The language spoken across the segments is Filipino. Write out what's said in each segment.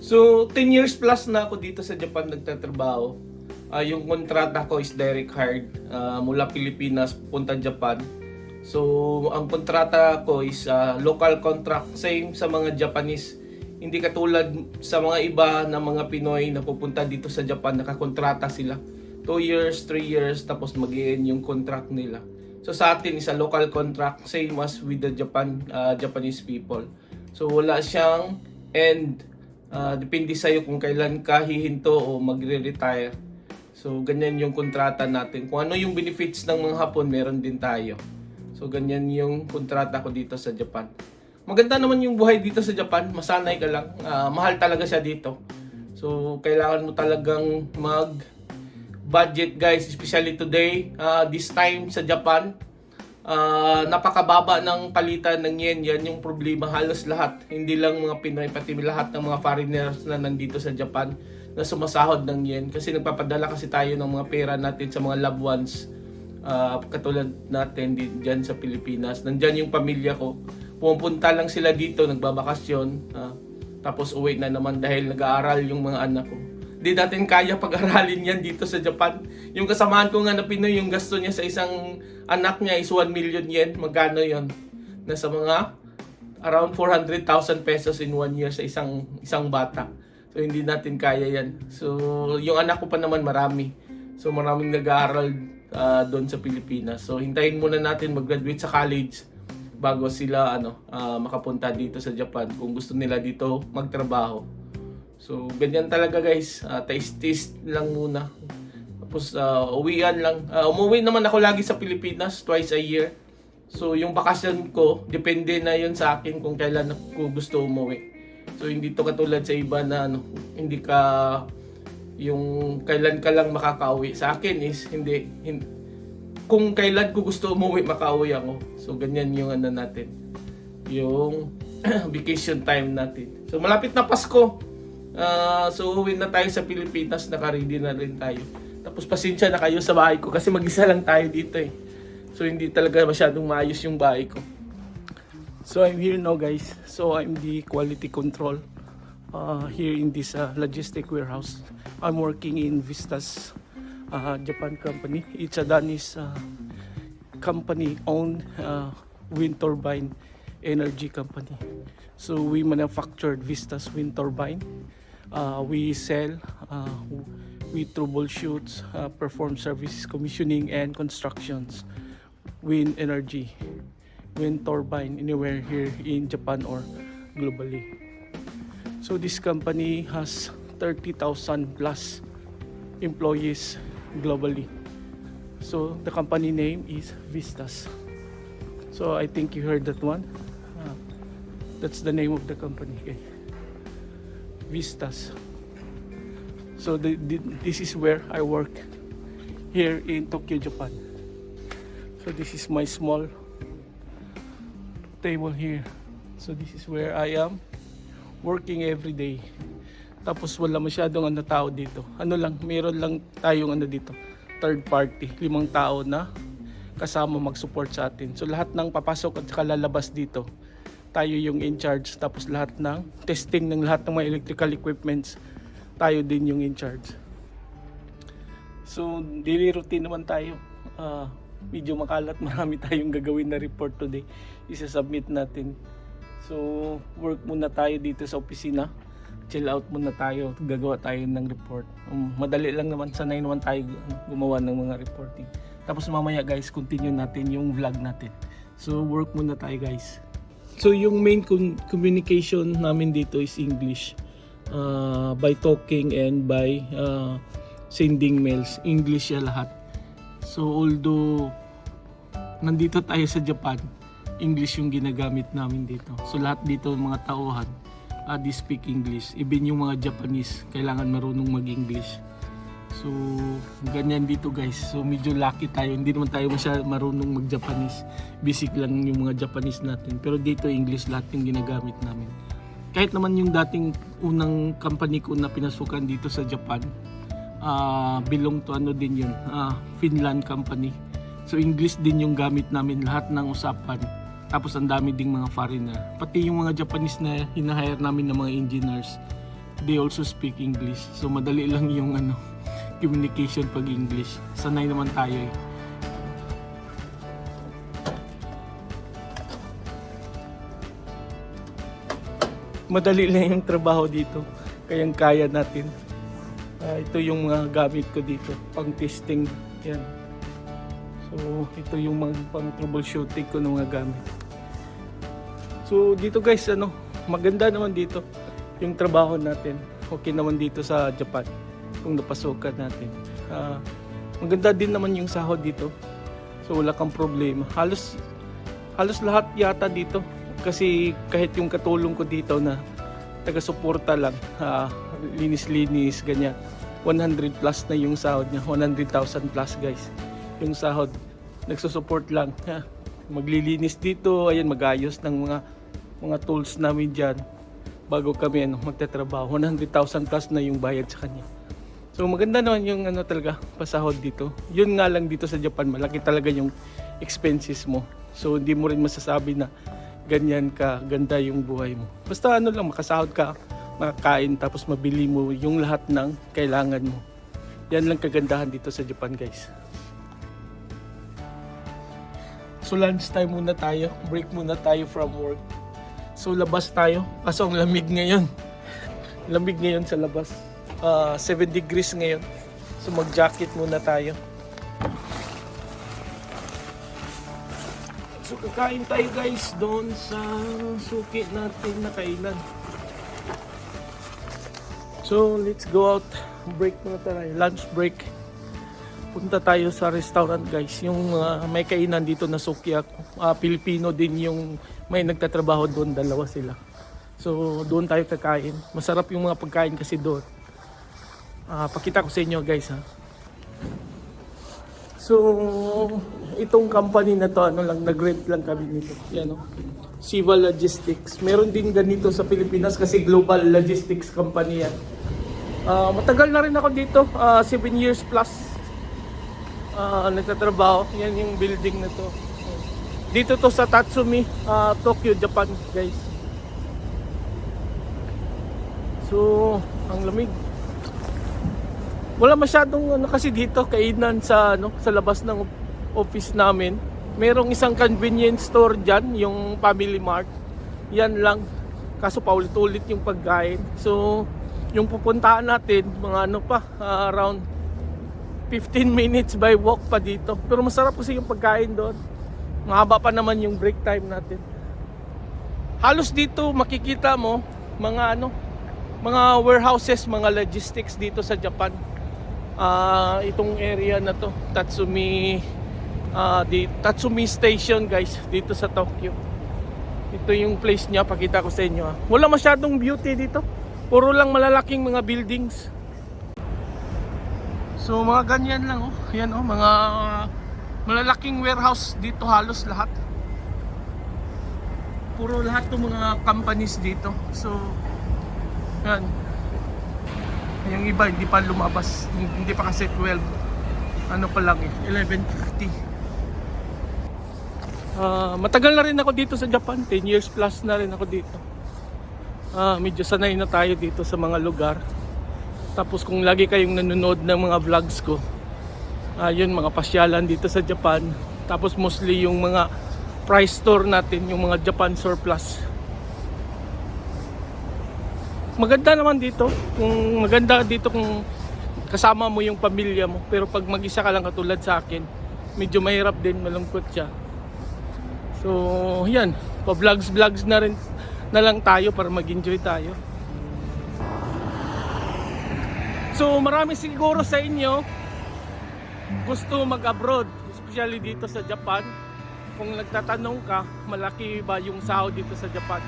So, 10 years plus na ako dito sa Japan nagtatrabaho. Yung kontrata ko is direct hired mula Pilipinas punta Japan. So, ang kontrata ko is local contract, same sa mga Japanese. Hindi katulad sa mga iba na mga Pinoy na pupunta dito sa Japan, nakakontrata sila. 2 years, 3 years, tapos mag-end yung contract nila. So sa atin is a local contract, same as with the Japanese people. So wala siyang end. Depende sa'yo kung kailan ka hihinto o magre-retire. So ganyan yung kontrata natin. Kung ano yung benefits ng mga Hapon, meron din tayo. So ganyan yung kontrata ko dito sa Japan. Maganda naman yung buhay dito sa Japan. Masanay ka lang. Mahal talaga siya dito. So kailangan mo talagang budget guys, especially today, this time sa Japan, napakababa ng palitan ng yen. Yan yung problema, halos lahat, hindi lang mga Pinoy, pati lahat ng mga foreigners na nandito sa Japan na sumasahod ng yen, kasi nagpapadala kasi tayo ng mga pera natin sa mga loved ones, katulad natin dyan sa Pilipinas. Nandyan yung pamilya ko, pumunta lang sila dito, nagbabakasyon, tapos uwi na naman dahil nag-aaral yung mga anak ko. Di natin kaya pag-aralin yan dito sa Japan. Yung kasamahan ko nga na Pinoy, yung gasto niya sa isang anak niya is 1 million yen. Magkano yon? Nasa mga around 400,000 pesos in 1 year sa isang bata. So hindi natin kaya yan. So yung anak ko pa naman marami. So maraming nag-aaral doon sa Pilipinas. So hintayin muna natin mag-graduate sa college bago sila makapunta dito sa Japan kung gusto nila dito magtrabaho. So, ganyan talaga guys. Taste lang muna. Tapos, uwian lang. Umuwi naman ako lagi sa Pilipinas, twice a year. So, yung bakasyon ko, depende na yun sa akin kung kailan ako gusto umuwi. So, hindi to katulad sa iba na hindi ka, yung kailan ka lang makakauwi. Sa akin is, hindi kung kailan ko gusto umuwi, makauwi ako. So, ganyan yung natin. Yung vacation time natin. So, malapit na Pasko. So uwi na tayo sa Pilipinas, naka-ready na rin tayo. Tapos pasensya na kayo sa bahay ko kasi mag-isa lang tayo dito eh. So hindi talaga masyadong maayos yung bahay ko. So I'm here now guys. So I'm the quality control here in this logistic warehouse. I'm working in Vistas Japan company. It's a Danish company owned wind turbine energy company. So we manufactured Vistas wind turbine. We sell, we troubleshoot, perform services, commissioning and constructions, wind energy, wind turbine anywhere here in Japan or globally. So this company has 30,000 plus employees globally. So the company name is Vistas. So I think you heard that one. That's the name of the company. Okay. Vistas. So this is where I work here in Tokyo, Japan. So this is my small table here. So this is where I am working every day. Tapos wala masyadong tao dito. Meron lang tayong dito. Third party, 5 tao na kasama mag-support sa atin. So lahat ng papasok at saka lalabas dito, tayo yung in charge. Tapos lahat ng testing ng lahat ng mga electrical equipments, tayo din yung in charge. So daily routine naman tayo. Medyo makalat, marami tayong gagawin na report today. Isa-submit natin. So work muna tayo dito sa opisina. Chill out muna tayo. Gagawa tayo ng report. Madali lang naman, sanay naman tayo gumawa ng mga reporting. Tapos mamaya guys, continue natin yung vlog natin. So work muna tayo guys. So yung main communication namin dito is English, by talking and by sending mails. English ya lahat. So although nandito tayo sa Japan, English yung ginagamit namin dito. So lahat dito mga tauhan, they speak English. Even yung mga Japanese, kailangan marunong mag-English. So ganyan dito guys. So medyo lucky tayo. Hindi naman tayo marunong mag-Japanese. Basic lang yung mga Japanese natin. Pero dito English lahat yung ginagamit namin. Kahit naman yung dating unang company ko na pinasukan dito sa Japan, belong to din yun, Finland company. So English din yung gamit namin lahat ng usapan. Tapos ang dami ding mga foreigner. Pati yung mga Japanese na hinahire namin ng mga engineers, they also speak English. So madali lang yung communication pag English. Sanay naman tayo eh. Madali lang yung trabaho dito. Kayang kaya natin. Ito yung mga gamit ko dito. Pang testing. Yan. So ito yung mga pang troubleshooting ko ng mga gamit. So dito guys, maganda naman dito yung trabaho natin. Okay naman dito sa Japan kung napasukan natin. Maganda din naman yung sahod dito. So wala kang problema. Halos lahat yata dito. Kasi kahit yung katulong ko dito na taga-suporta lang, linis-linis, ganyan. 100 plus na yung sahod niya. 100,000 plus guys. Yung sahod. Nagsusupport lang. Maglilinis dito. Ayan, mag-ayos ng mga tools namin dyan. Bago kami magtatrabaho. 100,000 plus na yung bayad sa kanya. So maganda naman yung talaga pasahod dito. Yun nga lang dito sa Japan, malaki talaga yung expenses mo. So hindi mo rin masasabi na ganyan ka ganda yung buhay mo. Basta lang, makasahod ka, makakain, tapos mabili mo yung lahat ng kailangan mo. Yan lang kagandahan dito sa Japan guys. So lunch time muna tayo, break muna tayo from work. So labas tayo, kaso ang lamig ngayon. Lamig ngayon sa labas. 7 degrees ngayon. So mag-jacket muna tayo. So kakain tayo guys doon sa suki natin na kainan. So let's go out. Break muna tayo. Lunch break. Punta tayo sa restaurant guys. Yung may kainan dito na suki ako. Pilipino din yung may nagtatrabaho doon. Dalawa sila. So doon tayo kakain. Masarap yung mga pagkain kasi doon. Pakita ko sa inyo guys ha. So, itong company na to, nag-rent lang kami nito. Yan Siva Logistics. Meron din ganito sa Pilipinas kasi global logistics company yan. Matagal na rin ako dito, 7 years plus nagtatrabaho. Yan yung building na to. Dito to sa Tatsumi, Tokyo, Japan, guys. So, ang lamig. Wala masyadong kasi dito kainan sa sa labas ng office namin. Merong isang convenience store diyan, yung Family Mart. Yan lang. Kaso paulit-ulit yung pagkain. So, yung pupuntahan natin mga around 15 minutes by walk pa dito. Pero masarap kasi yung pagkain doon. Mahaba pa naman yung break time natin. Halos dito makikita mo mga mga warehouses, mga logistics dito sa Japan. Itong area na to, Tatsumi Tatsumi Station guys, dito sa Tokyo. Ito yung place niya, pakita ko sa inyo. Wala masyadong beauty dito, puro lang malalaking mga buildings. So mga ganyan lang yan mga malalaking warehouse dito, halos lahat. Puro lahat ng mga companies dito. So yan. Yung iba hindi pa lumabas, hindi pa kasi 12 pa lang 11:50. Matagal na rin ako dito sa Japan, 10 years plus na rin ako dito. Medyo sanay na tayo dito sa mga lugar. Tapos kung lagi kayong nanonood ng mga vlogs ko, yun, mga pasyalan dito sa Japan. Tapos mostly yung mga price store natin, yung mga Japan surplus. Maganda naman dito. Maganda dito kung kasama mo yung pamilya mo. Pero pag mag-isa ka lang katulad sa akin, medyo mahirap din, malungkot siya. So, yan. Pa-vlogs na lang tayo para mag-enjoy tayo. So, marami siguro sa inyo gusto mag-abroad, especially dito sa Japan. Kung nagtatanong ka, malaki ba yung sahod dito sa Japan?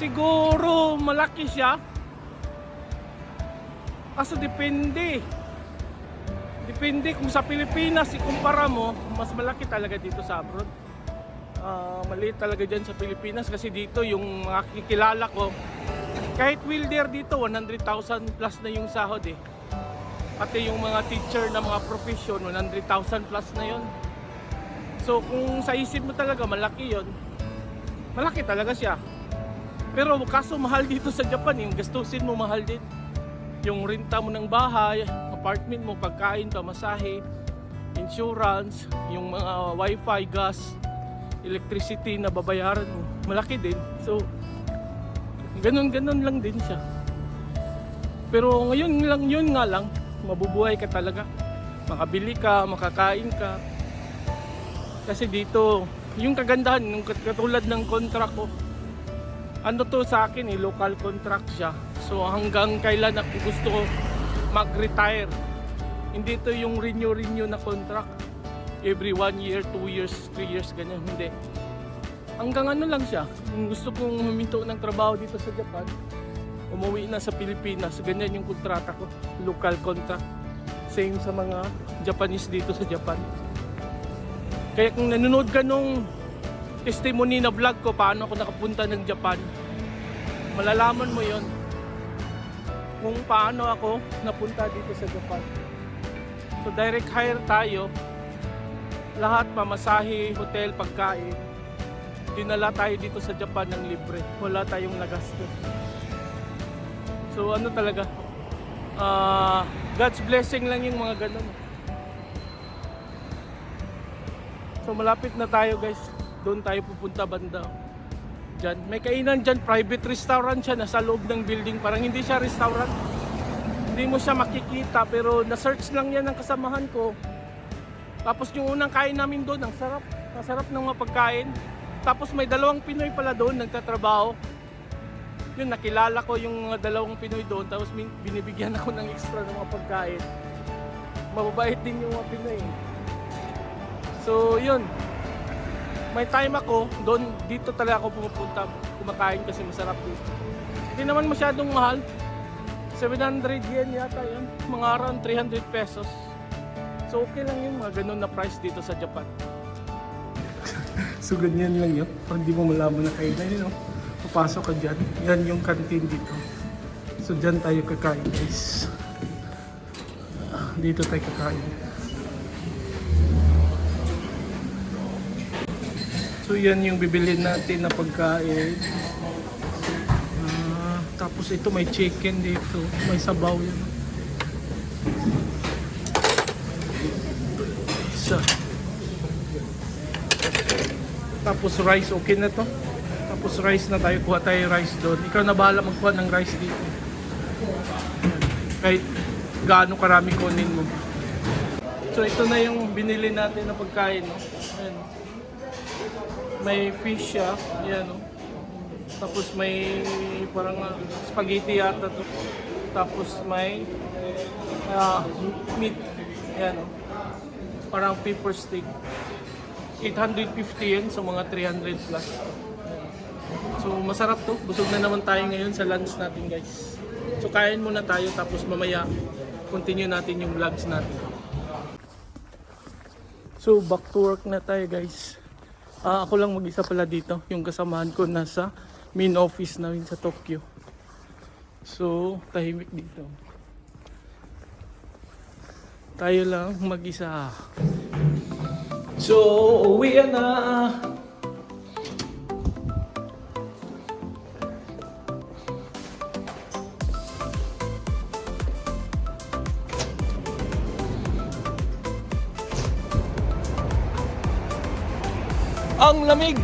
Siguro malaki siya. Kaso depende kung sa Pilipinas ikumpara mo, mas malaki talaga dito sa abroad. Maliit talaga dyan sa Pilipinas kasi dito yung mga kikilala ko, kahit welder dito 100,000 plus na yung sahod pati yung mga teacher na mga profession 100,000 plus na yon. So kung sa isip mo talaga malaki yon, malaki talaga siya. Pero kaso mahal dito sa Japan, yung gastusin mo mahal din. Yung renta mo ng bahay, apartment mo, pagkain, pamasahe, insurance, yung mga wifi, gas, electricity na babayaran mo, malaki din. So, ganun lang din siya. Pero ngayon lang, yun nga lang, mabubuhay ka talaga. Makabili ka, makakain ka. Kasi dito, yung kagandahan, yung katulad ng contract ko, ano to sa akin local contract siya. So hanggang kailan ako gusto ko mag-retire. Hindi to yung renew na contract. Every 1 year, 2 years, 3 years, ganyan. Hindi. Hanggang ano lang siya. Kung gusto kong huminto ng trabaho dito sa Japan, umuwi na sa Pilipinas, ganyan yung kontrata ko. Local contract. Same sa mga Japanese dito sa Japan. Kaya kung nanonood ka nung testimony na vlog ko paano ako nakapunta ng Japan, malalaman mo yon kung paano ako napunta dito sa Japan. So direct hire tayo, lahat pamasahe, hotel, pagkain, dinala tayo dito sa Japan ng libre, wala tayong nagastos. So ano talaga, God's blessing lang yung mga ganun. So malapit na tayo guys. Doon tayo pupunta banda. Diyan. May kainan dyan. Private restaurant siya. Nasa loob ng building. Parang hindi siya restaurant. Hindi mo siya makikita. Pero na-search lang yan ng kasamahan ko. Tapos yung unang kain namin doon. Ang sarap. Masarap ng mga pagkain. Tapos may dalawang Pinoy pala doon. Nagtatrabaho. Yun, nakilala ko yung dalawang Pinoy doon. Tapos binibigyan ako ng extra ng mga pagkain. Mababait din yung mga Pinoy. So yun. May time ako, doon dito talaga ako pumupunta, kumakain kasi masarap dito. Hindi naman masyadong mahal. 700 yen yata yan, mga around 300 pesos. So okay lang yung mga ganun na price dito sa Japan. So ganyan lang yun, pag di mo malaman na kayo dahil papasok ka dyan, yan yung canteen dito. So dyan tayo kakain guys. Dito tayo kakain. So yan yung bibili natin na pagkain. Tapos ito may chicken dito, may sabaw yan. Isa. Tapos rice, okay na to. Tapos rice na tayo, kuha tayo rice doon. Ikaw na bahala magkuha ng rice dito. Kahit gaano karami kunin mo. So ito na yung binili natin na pagkain, no? Ayan. May fish siya, yan o. Tapos may parang spaghetti yata to. Tapos may meat, yan o. Parang pepper steak. 850 yen, so mga 300 plus. So masarap to, busog na naman tayo ngayon sa lunch natin guys. So kain muna tayo tapos mamaya continue natin yung vlogs natin. So back to work na tayo guys. Ako lang mag-isa pala dito. Yung kasamahan ko nasa main office namin sa Tokyo. So, tahimik dito. Tayo lang mag-isa. So, uwi na. Ang lamig!